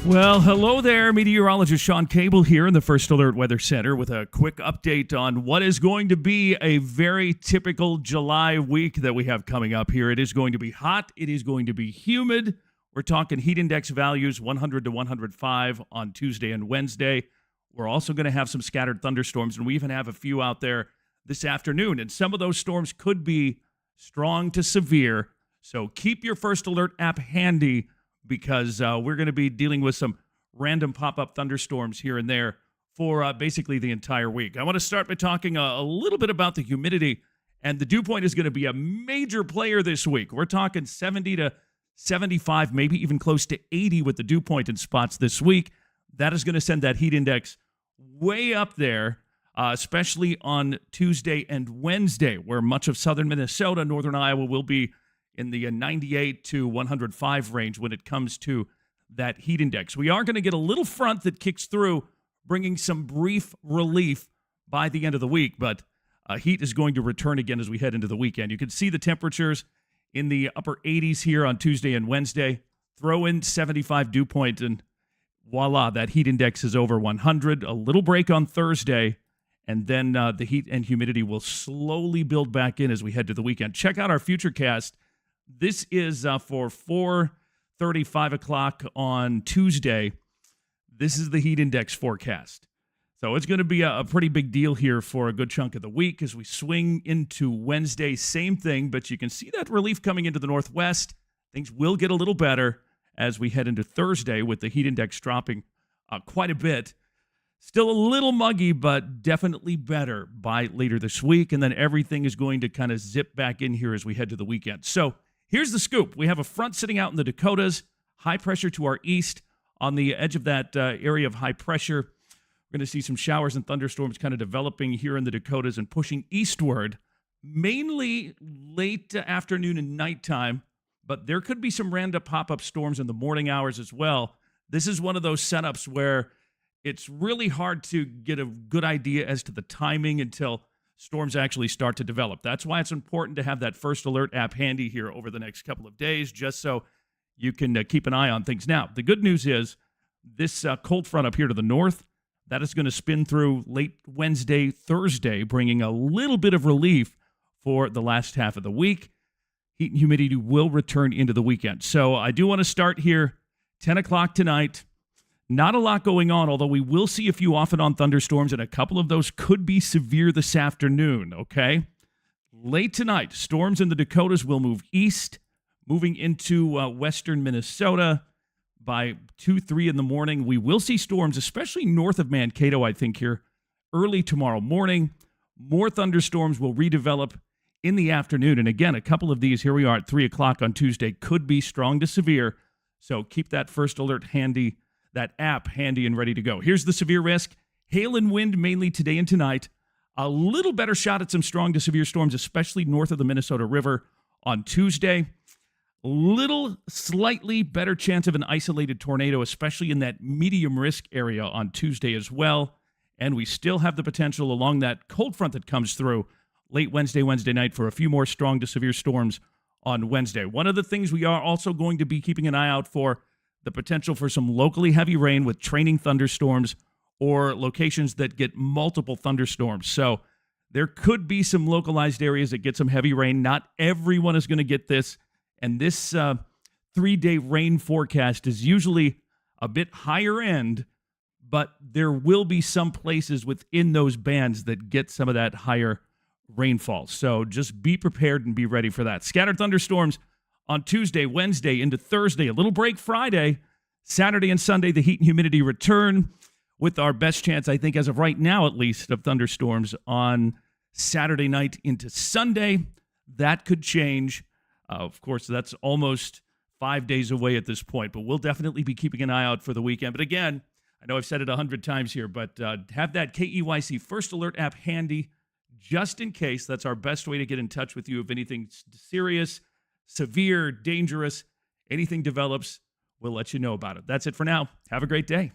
Well, hello there. Meteorologist Shawn Cable here in the First Alert Weather Center with a quick update on what is going to be a very typical July week that we have coming up here. It is going to be hot. It is going to be humid. We're talking heat index values 100 to 105 on Tuesday and Wednesday. We're also going to have some scattered thunderstorms, and we even have a few out there this afternoon. And some of those storms could be strong to severe. So keep your First Alert app handy, because we're going to be dealing with some random pop-up thunderstorms here and there for basically the entire week. I want to start by talking a little bit about the humidity, and the dew point is going to be a major player this week. We're talking 70 to 75, maybe even close to 80 with the dew point in spots this week. That is going to send that heat index way up there, especially on Tuesday and Wednesday, where much of southern Minnesota, northern Iowa will be in the 98 to 105 range when it comes to that heat index. We are going to get a little front that kicks through, bringing some brief relief by the end of the week, but heat is going to return again as we head into the weekend. You can see the temperatures in the upper 80s here on Tuesday and Wednesday. Throw in 75 dew point, and voila, that heat index is over 100. A little break on Thursday, and then the heat and humidity will slowly build back in as we head to the weekend. Check out our Futurecast. This is for 4:30, 5 o'clock on Tuesday. This is the heat index forecast. So it's going to be a pretty big deal here for a good chunk of the week as we swing into Wednesday. Same thing, but you can see that relief coming into the northwest. Things will get a little better as we head into Thursday with the heat index dropping quite a bit. Still a little muggy, but definitely better by later this week. And then everything is going to kind of zip back in here as we head to the weekend. So here's the scoop. We have a front sitting out in the Dakotas, high pressure to our east. On the edge of that area of high pressure, we're going to see some showers and thunderstorms kind of developing here in the Dakotas and pushing eastward, mainly late afternoon and nighttime, but there could be some random pop-up storms in the morning hours as well. This is one of those setups where it's really hard to get a good idea as to the timing until storms actually start to develop. That's why it's important to have that First Alert app handy here over the next couple of days, just so you can keep an eye on things. Now, the good news is this cold front up here to the north, that is going to spin through late Wednesday, Thursday, bringing a little bit of relief for the last half of the week. Heat and humidity will return into the weekend. So I do want to start here, 10 o'clock tonight. Not a lot going on, although we will see a few off-and-on thunderstorms, and a couple of those could be severe this afternoon, okay? Late tonight, storms in the Dakotas will move east, moving into western Minnesota by 2, 3 in the morning. We will see storms, especially north of Mankato, I think, here early tomorrow morning. More thunderstorms will redevelop in the afternoon. And again, a couple of these, here we are at 3 o'clock on Tuesday, could be strong to severe. So keep that First Alert handy, that app handy and ready to go. Here's the severe risk. Hail and wind mainly today and tonight. A little better shot at some strong to severe storms, especially north of the Minnesota River on Tuesday. Little slightly better chance of an isolated tornado, especially in that medium risk area on Tuesday as well. And we still have the potential along that cold front that comes through late Wednesday night for a few more strong to severe storms on Wednesday. One of the things we are also going to be keeping an eye out for, the potential for some locally heavy rain with training thunderstorms or locations that get multiple thunderstorms. So there could be some localized areas that get some heavy rain. Not everyone is going to get this. And this 3-day rain forecast is usually a bit higher end, but there will be some places within those bands that get some of that higher rainfall. So just be prepared and be ready for that. Scattered thunderstorms on Tuesday, Wednesday, into Thursday. A little break Friday. Saturday and Sunday, the heat and humidity return with our best chance, I think, as of right now at least, of thunderstorms on Saturday night into Sunday. That could change. Of course, that's almost 5 days away at this point, but we'll definitely be keeping an eye out for the weekend. But again, I know I've said it 100 times here, but have that KEYC First Alert app handy just in case. That's our best way to get in touch with you if anything serious, severe, dangerous, anything develops. We'll let you know about it. That's it for now. Have a great day.